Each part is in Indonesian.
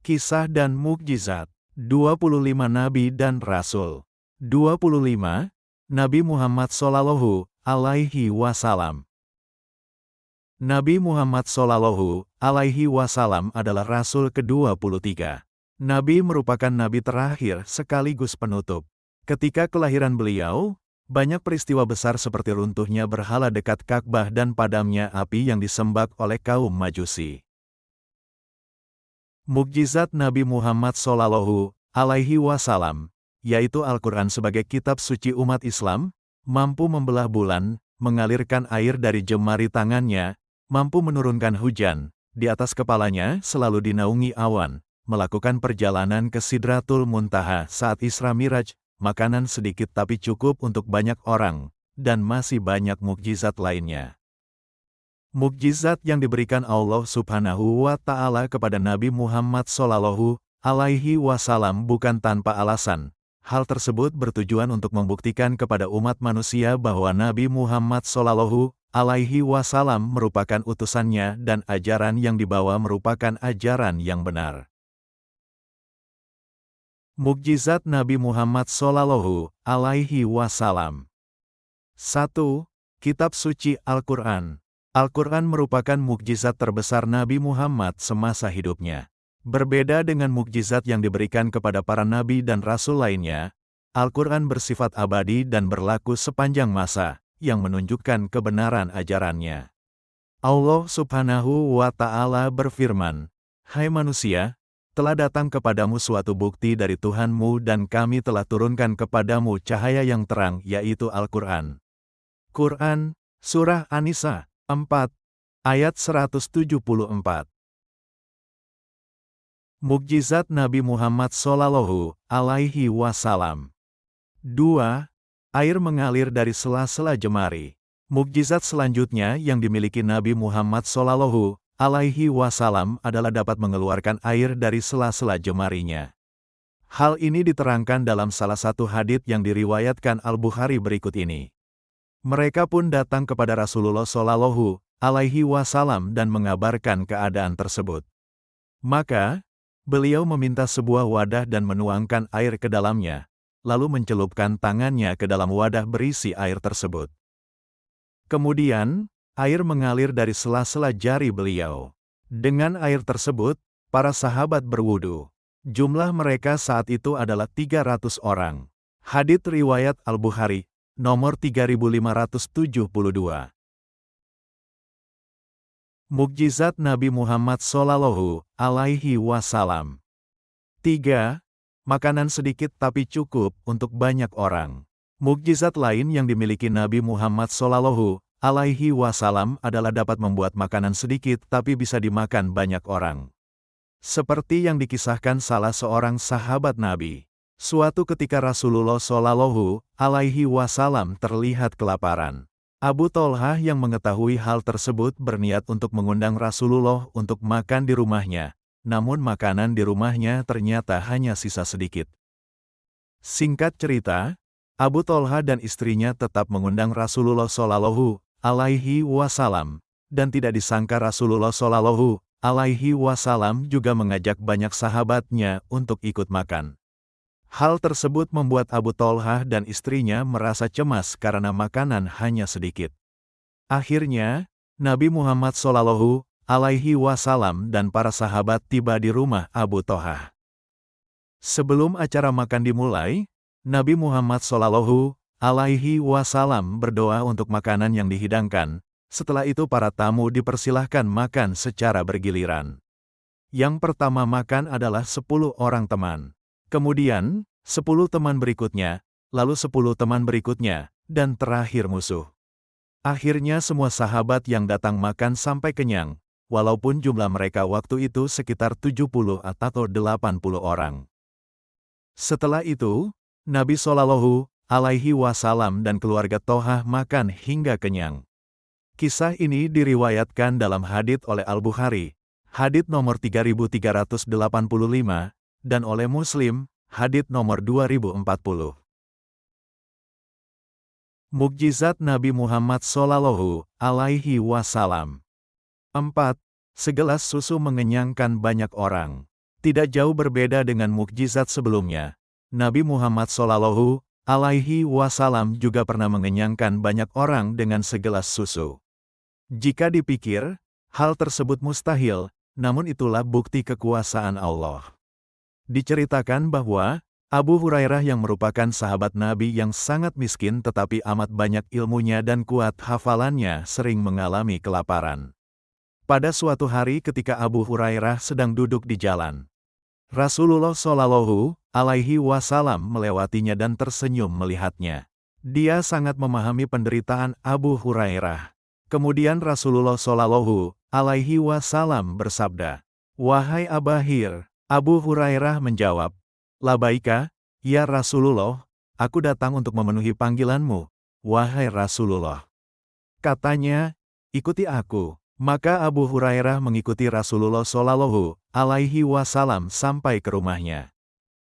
Kisah dan Mukjizat 25 Nabi dan Rasul 25. Nabi Muhammad Shallallahu Alaihi Wasallam. Nabi Muhammad Shallallahu Alaihi Wasallam adalah Rasul ke-23. Nabi merupakan nabi terakhir sekaligus penutup. Ketika kelahiran beliau, banyak peristiwa besar seperti runtuhnya berhala dekat Ka'bah dan padamnya api yang disembah oleh kaum Majusi. Mukjizat Nabi Muhammad Shallallahu Alaihi Wasallam, yaitu Al-Quran sebagai kitab suci umat Islam, mampu membelah bulan, mengalirkan air dari jemari tangannya, mampu menurunkan hujan, di atas kepalanya selalu dinaungi awan, melakukan perjalanan ke Sidratul Muntaha saat Isra Miraj, makanan sedikit tapi cukup untuk banyak orang, dan masih banyak mukjizat lainnya. Mukjizat yang diberikan Allah Subhanahu wa Ta'ala kepada Nabi Muhammad Shallallahu Alaihi Wasallam bukan tanpa alasan. Hal tersebut bertujuan untuk membuktikan kepada umat manusia bahwa Nabi Muhammad Shallallahu Alaihi Wasallam merupakan utusannya dan ajaran yang dibawa merupakan ajaran yang benar. Mukjizat Nabi Muhammad Shallallahu Alaihi Wasallam. 1. Kitab Suci Al-Quran. Al-Quran merupakan mukjizat terbesar Nabi Muhammad semasa hidupnya. Berbeda dengan mukjizat yang diberikan kepada para nabi dan rasul lainnya, Al-Quran bersifat abadi dan berlaku sepanjang masa, yang menunjukkan kebenaran ajarannya. Allah Subhanahu wa Ta'ala berfirman, "Hai manusia, telah datang kepadamu suatu bukti dari Tuhanmu dan kami telah turunkan kepadamu cahaya yang terang yaitu Al-Quran." Quran, Surah An-Nisa 4, ayat 174. Mukjizat Nabi Muhammad Shallallahu Alaihi Wasallam. 2. Air mengalir dari sela-sela jemari. Mukjizat selanjutnya yang dimiliki Nabi Muhammad Shallallahu Alaihi Wasallam adalah dapat mengeluarkan air dari sela-sela jemarinya. Hal ini diterangkan dalam salah satu hadits yang diriwayatkan Al-Bukhari berikut ini. Mereka pun datang kepada Rasulullah Shallallahu Alaihi Wasallam dan mengabarkan keadaan tersebut. Maka, beliau meminta sebuah wadah dan menuangkan air ke dalamnya, lalu mencelupkan tangannya ke dalam wadah berisi air tersebut. Kemudian, air mengalir dari sela-sela jari beliau. Dengan air tersebut, para sahabat berwudu. Jumlah mereka saat itu adalah 300 orang. Hadits riwayat Al-Bukhari, nomor 3572. Mukjizat Nabi Muhammad Shallallahu Alaihi Wasallam. 3. Makanan sedikit tapi cukup untuk banyak orang. Mukjizat lain yang dimiliki Nabi Muhammad Shallallahu Alaihi Wasallam adalah dapat membuat makanan sedikit tapi bisa dimakan banyak orang. Seperti yang dikisahkan salah seorang sahabat Nabi. Suatu ketika Rasulullah Shallallahu Alaihi Wasallam terlihat kelaparan. Abu Thalhah yang mengetahui hal tersebut berniat untuk mengundang Rasulullah untuk makan di rumahnya, namun makanan di rumahnya ternyata hanya sisa sedikit. Singkat cerita, Abu Thalhah dan istrinya tetap mengundang Rasulullah Shallallahu Alaihi Wasallam, dan tidak disangka Rasulullah Shallallahu Alaihi Wasallam juga mengajak banyak sahabatnya untuk ikut makan. Hal tersebut membuat Abu Thalhah dan istrinya merasa cemas karena makanan hanya sedikit. Akhirnya, Nabi Muhammad Shallallahu Alaihi Wasallam dan para sahabat tiba di rumah Abu Thalhah. Sebelum acara makan dimulai, Nabi Muhammad Shallallahu Alaihi Wasallam berdoa untuk makanan yang dihidangkan. Setelah itu para tamu dipersilahkan makan secara bergiliran. Yang pertama makan adalah 10 orang teman. Kemudian, 10 teman berikutnya, lalu 10 teman berikutnya, dan terakhir musuh. Akhirnya semua sahabat yang datang makan sampai kenyang, walaupun jumlah mereka waktu itu sekitar 70 atau 80 orang. Setelah itu, Nabi Shallallahu Alaihi Wasallam dan keluarga Thalhah makan hingga kenyang. Kisah ini diriwayatkan dalam hadits oleh Al-Bukhari, hadits nomor 3385, dan oleh Muslim, hadits nomor 2040. Mukjizat Nabi Muhammad Shallallahu Alaihi Wasallam. 4. Segelas susu mengenyangkan banyak orang. Tidak jauh berbeda dengan mukjizat sebelumnya, Nabi Muhammad Shallallahu Alaihi Wasallam juga pernah mengenyangkan banyak orang dengan segelas susu. Jika dipikir, hal tersebut mustahil, namun itulah bukti kekuasaan Allah. Diceritakan bahwa Abu Hurairah yang merupakan sahabat Nabi yang sangat miskin tetapi amat banyak ilmunya dan kuat hafalannya sering mengalami kelaparan. Pada suatu hari ketika Abu Hurairah sedang duduk di jalan, Rasulullah Shallallahu Alaihi Wasallam melewatinya dan tersenyum melihatnya. Dia sangat memahami penderitaan Abu Hurairah. Kemudian Rasulullah Shallallahu Alaihi Wasallam bersabda, "Wahai Abahir," Abu Hurairah menjawab, "Labaika, ya Rasulullah, aku datang untuk memenuhi panggilanmu, wahai Rasulullah." Katanya, "Ikuti aku." Maka Abu Hurairah mengikuti Rasulullah Shallallahu Alaihi Wasallam sampai ke rumahnya.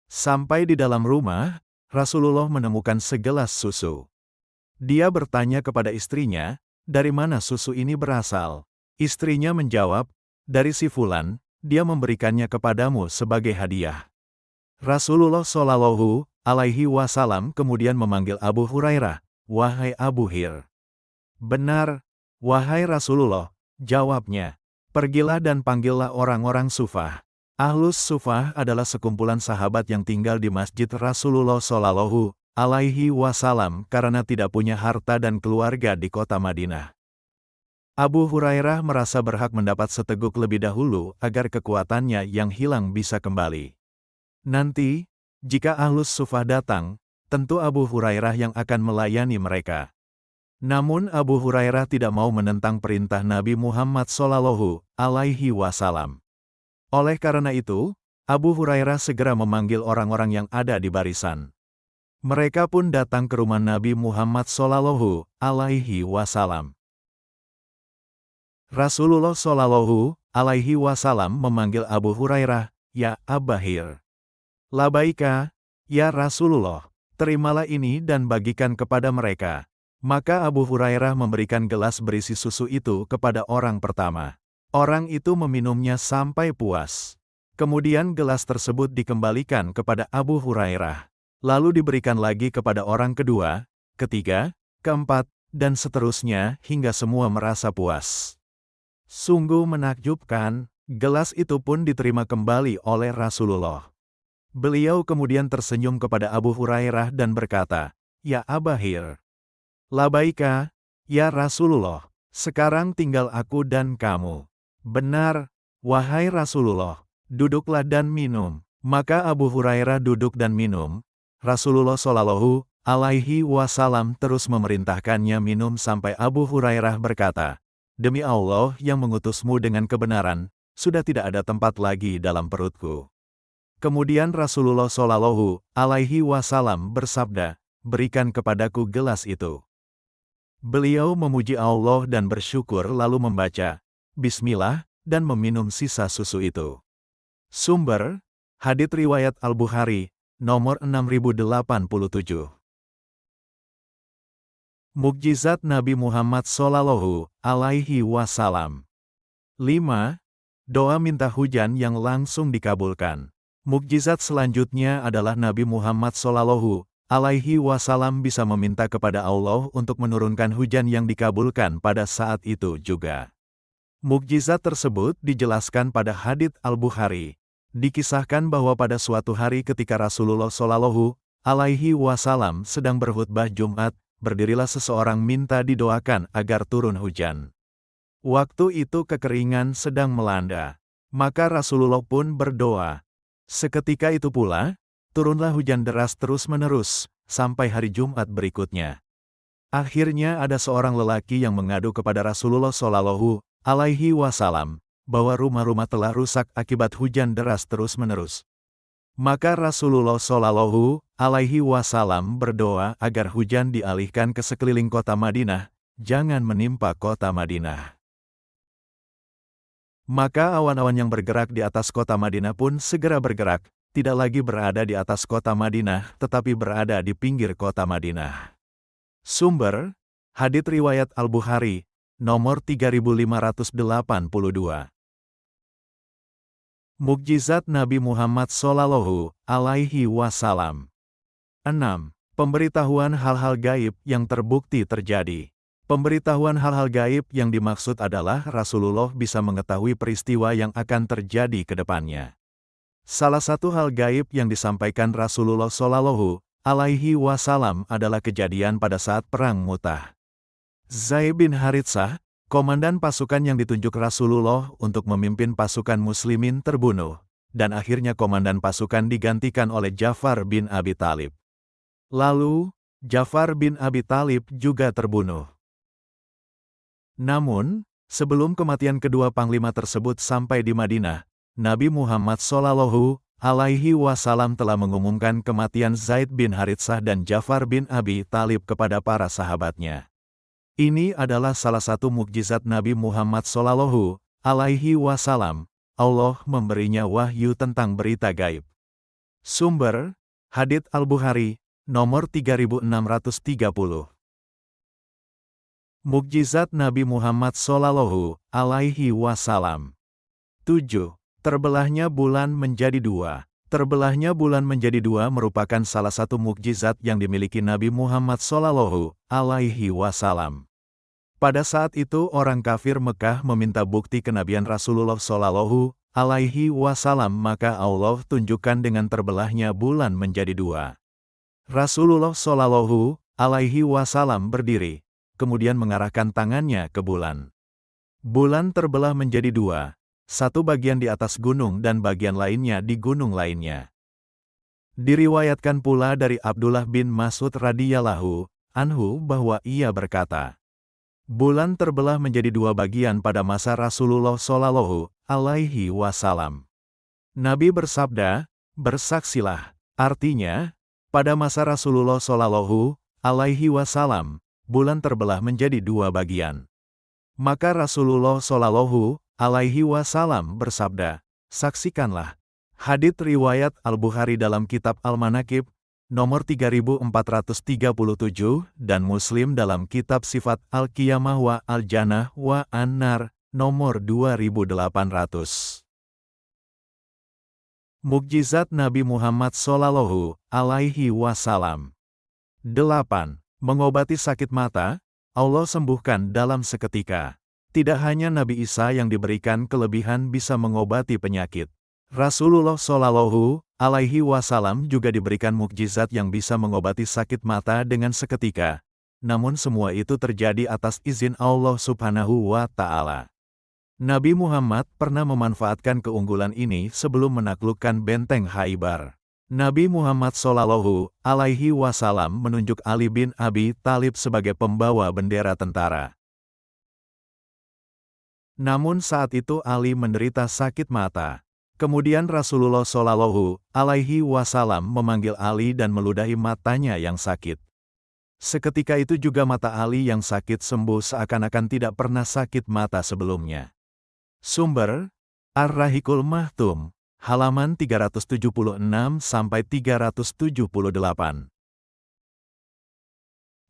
Sampai di dalam rumah, Rasulullah menemukan segelas susu. Dia bertanya kepada istrinya, "Dari mana susu ini berasal?" Istrinya menjawab, "Dari si Fulan, dia memberikannya kepadamu sebagai hadiah." Rasulullah Shallallahu Alaihi Wasallam kemudian memanggil Abu Hurairah, "Wahai Abu Hir." "Benar, wahai Rasulullah," jawabnya. "Pergilah dan panggillah orang-orang Sufah." Ahlus Sufah adalah sekumpulan sahabat yang tinggal di Masjid Rasulullah Shallallahu Alaihi Wasallam karena tidak punya harta dan keluarga di kota Madinah. Abu Hurairah merasa berhak mendapat seteguk lebih dahulu agar kekuatannya yang hilang bisa kembali. Nanti, jika Ahlus Sufah datang, tentu Abu Hurairah yang akan melayani mereka. Namun Abu Hurairah tidak mau menentang perintah Nabi Muhammad Shallallahu Alaihi Wasallam. Oleh karena itu, Abu Hurairah segera memanggil orang-orang yang ada di barisan. Mereka pun datang ke rumah Nabi Muhammad Shallallahu Alaihi Wasallam. Rasulullah Shallallahu Alaihi Wasallam memanggil Abu Hurairah, "Ya Abahir." "Labaika, ya Rasulullah, terimalah ini dan bagikan kepada mereka." Maka Abu Hurairah memberikan gelas berisi susu itu kepada orang pertama. Orang itu meminumnya sampai puas. Kemudian gelas tersebut dikembalikan kepada Abu Hurairah. Lalu diberikan lagi kepada orang kedua, ketiga, keempat, dan seterusnya hingga semua merasa puas. Sungguh menakjubkan, gelas itu pun diterima kembali oleh Rasulullah. Beliau kemudian tersenyum kepada Abu Hurairah dan berkata, "Ya Abahir." "Labaika, ya Rasulullah, sekarang tinggal aku dan kamu." "Benar, wahai Rasulullah, duduklah dan minum." Maka Abu Hurairah duduk dan minum. Rasulullah Shallallahu Alaihi Wasallam terus memerintahkannya minum sampai Abu Hurairah berkata, "Demi Allah yang mengutusmu dengan kebenaran, sudah tidak ada tempat lagi dalam perutku." Kemudian Rasulullah Shallallahu Alaihi Wasallam bersabda, "Berikan kepadaku gelas itu." Beliau memuji Allah dan bersyukur lalu membaca, "Bismillah," dan meminum sisa susu itu. Sumber, Hadits Riwayat Al-Bukhari, nomor 6087. Mukjizat Nabi Muhammad Shallallahu Alaihi Wasallam. 5. Doa minta hujan yang langsung dikabulkan. Mukjizat selanjutnya adalah Nabi Muhammad Shallallahu Alaihi Wasallam bisa meminta kepada Allah untuk menurunkan hujan yang dikabulkan pada saat itu juga. Mukjizat tersebut dijelaskan pada Hadits Al-Bukhari. Dikisahkan bahwa pada suatu hari ketika Rasulullah Shallallahu Alaihi Wasallam sedang berkhutbah Jumat, berdirilah seseorang minta didoakan agar turun hujan. Waktu itu kekeringan sedang melanda. Maka Rasulullah pun berdoa. Seketika itu pula, turunlah hujan deras terus-menerus, sampai hari Jumat berikutnya. Akhirnya ada seorang lelaki yang mengadu kepada Rasulullah Shallallahu Alaihi Wasallam, bahwa rumah-rumah telah rusak akibat hujan deras terus-menerus. Maka Rasulullah Shallallahu Alaihi Wasallam berdoa agar hujan dialihkan ke sekeliling kota Madinah, jangan menimpa kota Madinah. Maka awan-awan yang bergerak di atas kota Madinah pun segera bergerak, tidak lagi berada di atas kota Madinah, tetapi berada di pinggir kota Madinah. Sumber, Hadits Riwayat Al-Bukhari, nomor 3582. Mukjizat Nabi Muhammad Shallallahu Alaihi Wasallam. 6. Pemberitahuan hal-hal gaib yang terbukti terjadi. Pemberitahuan hal-hal gaib yang dimaksud adalah Rasulullah bisa mengetahui peristiwa yang akan terjadi ke depannya. Salah satu hal gaib yang disampaikan Rasulullah Shallallahu Alaihi Wasallam adalah kejadian pada saat Perang Mu'tah. Zaid bin Haritsah, komandan pasukan yang ditunjuk Rasulullah untuk memimpin pasukan muslimin terbunuh, dan akhirnya komandan pasukan digantikan oleh Ja'far bin Abi Thalib. Lalu, Ja'far bin Abi Thalib juga terbunuh. Namun, sebelum kematian kedua panglima tersebut sampai di Madinah, Nabi Muhammad Shallallahu Alaihi Wasallam telah mengumumkan kematian Zaid bin Haritsah dan Ja'far bin Abi Thalib kepada para sahabatnya. Ini adalah salah satu mukjizat Nabi Muhammad Shallallahu Alaihi Wasallam. Allah memberinya wahyu tentang berita gaib. Sumber: Hadits Al-Bukhari, nomor 3630. Mukjizat Nabi Muhammad Shallallahu Alaihi Wasallam. 7. Terbelahnya bulan menjadi dua. Terbelahnya bulan menjadi dua merupakan salah satu mukjizat yang dimiliki Nabi Muhammad Shallallahu Alaihi Wasallam. Pada saat itu orang kafir Mekah meminta bukti kenabian Rasulullah Shallallahu Alaihi Wasallam, maka Allah tunjukkan dengan terbelahnya bulan menjadi dua. Rasulullah Shallallahu Alaihi Wasallam berdiri, kemudian mengarahkan tangannya ke bulan. Bulan terbelah menjadi dua, satu bagian di atas gunung dan bagian lainnya di gunung lainnya. Diriwayatkan pula dari Abdullah bin Mas'ud radhiyallahu anhu bahwa ia berkata, bulan terbelah menjadi dua bagian pada masa Rasulullah Shallallahu Alaihi Wasallam. Nabi bersabda, bersaksilah. Artinya, pada masa Rasulullah Shallallahu Alaihi Wasallam, bulan terbelah menjadi dua bagian. Maka Rasulullah Shallallahu Alaihi Wasallam bersabda, saksikanlah. Hadits riwayat Al-Bukhari dalam kitab Al-Manaqib, nomor 3437, dan Muslim dalam kitab Sifat Al-Qiyamah wa Al-Jannah wa An-Nar, nomor 2800. Mukjizat Nabi Muhammad Shallallahu Alaihi Wasallam. 8. Mengobati sakit mata, Allah sembuhkan dalam seketika. Tidak hanya Nabi Isa yang diberikan kelebihan bisa mengobati penyakit. Rasulullah Shallallahu Alaihi Wasallam juga diberikan mukjizat yang bisa mengobati sakit mata dengan seketika. Namun semua itu terjadi atas izin Allah Subhanahu wa Ta'ala. Nabi Muhammad pernah memanfaatkan keunggulan ini sebelum menaklukkan benteng Khaybar. Nabi Muhammad Shallallahu Alaihi Wasallam menunjuk Ali bin Abi Thalib sebagai pembawa bendera tentara. Namun saat itu Ali menderita sakit mata. Kemudian Rasulullah Shallallahu Alaihi Wasallam memanggil Ali dan meludahi matanya yang sakit. Seketika itu juga mata Ali yang sakit sembuh seakan-akan tidak pernah sakit mata sebelumnya. Sumber: Ar-Rahiqul Mahtum, halaman 376-378.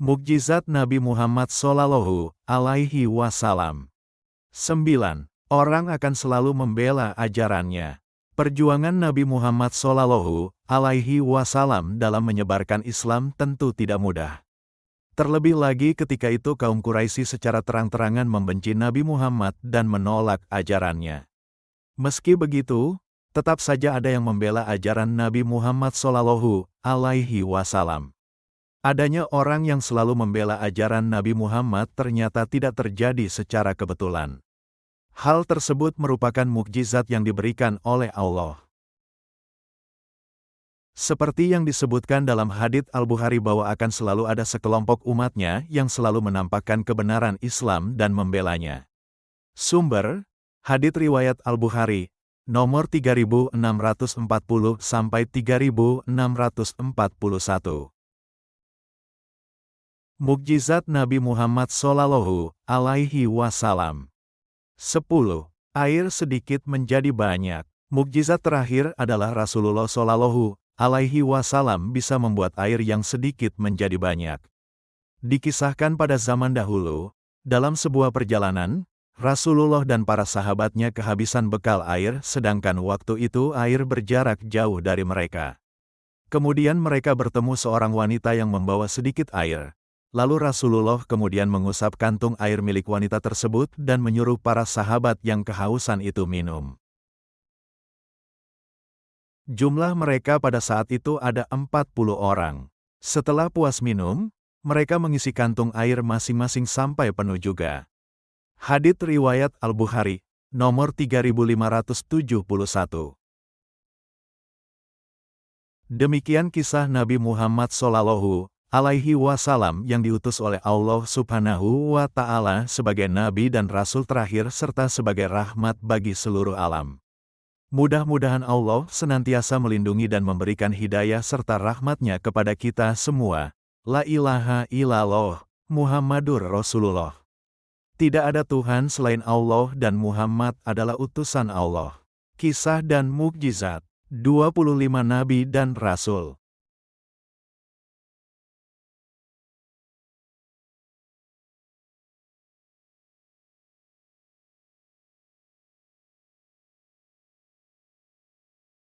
Mukjizat Nabi Muhammad Shallallahu Alaihi Wasallam. 9. Orang akan selalu membela ajarannya. Perjuangan Nabi Muhammad Shallallahu Alaihi Wasallam dalam menyebarkan Islam tentu tidak mudah. Terlebih lagi ketika itu kaum Quraisy secara terang-terangan membenci Nabi Muhammad dan menolak ajarannya. Meski begitu, tetap saja ada yang membela ajaran Nabi Muhammad Shallallahu Alaihi Wasallam. Adanya orang yang selalu membela ajaran Nabi Muhammad ternyata tidak terjadi secara kebetulan. Hal tersebut merupakan mukjizat yang diberikan oleh Allah. Seperti yang disebutkan dalam hadits Al-Bukhari bahwa akan selalu ada sekelompok umatnya yang selalu menampakkan kebenaran Islam dan membelanya. Sumber: Hadits riwayat Al-Bukhari, nomor 3640-3641. Mukjizat Nabi Muhammad Shallallahu Alaihi Wasallam. 10. Air sedikit menjadi banyak. Mukjizat terakhir adalah Rasulullah Shallallahu Alaihi Wasallam bisa membuat air yang sedikit menjadi banyak. Dikisahkan pada zaman dahulu, dalam sebuah perjalanan, Rasulullah dan para sahabatnya kehabisan bekal air, sedangkan waktu itu air berjarak jauh dari mereka. Kemudian mereka bertemu seorang wanita yang membawa sedikit air. Lalu Rasulullah kemudian mengusap kantung air milik wanita tersebut dan menyuruh para sahabat yang kehausan itu minum. Jumlah mereka pada saat itu ada 40 orang. Setelah puas minum, mereka mengisi kantung air masing-masing sampai penuh juga. Hadits riwayat Al-Bukhari, nomor 3571. Demikian kisah Nabi Muhammad Shallallahu Alaihi Wasallam yang diutus oleh Allah Subhanahu wa Ta'ala sebagai Nabi dan Rasul terakhir serta sebagai rahmat bagi seluruh alam. Mudah-mudahan Allah senantiasa melindungi dan memberikan hidayah serta rahmat-Nya kepada kita semua. La ilaha illallah, Muhammadur Rasulullah. Tidak ada Tuhan selain Allah dan Muhammad adalah utusan Allah. Kisah dan mukjizat 25 Nabi dan Rasul.